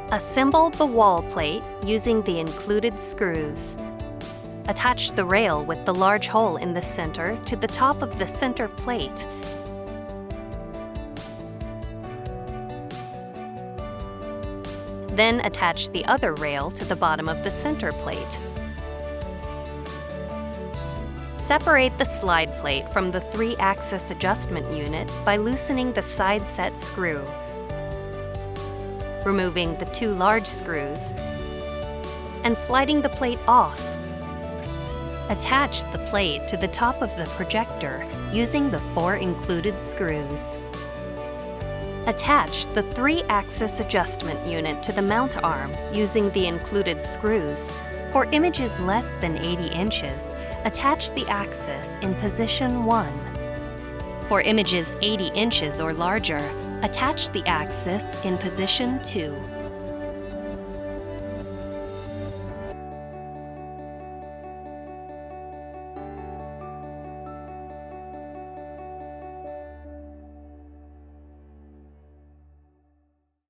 Assemble the wall plate using the included screws. Attach the rail with the large hole in the center to the top of the center plate. Then attach the other rail to the bottom of the center plate. Separate the slide plate from the 3-axis adjustment unit by loosening the side set screw, removing the 2 large screws, and sliding the plate off. Attach the plate to the top of the projector using the 4 included screws. Attach the 3-axis adjustment unit to the mount arm using the included screws. For images less than 80 inches, attach the axis in position 1. For images 80 inches or larger, attach the axis in position 2.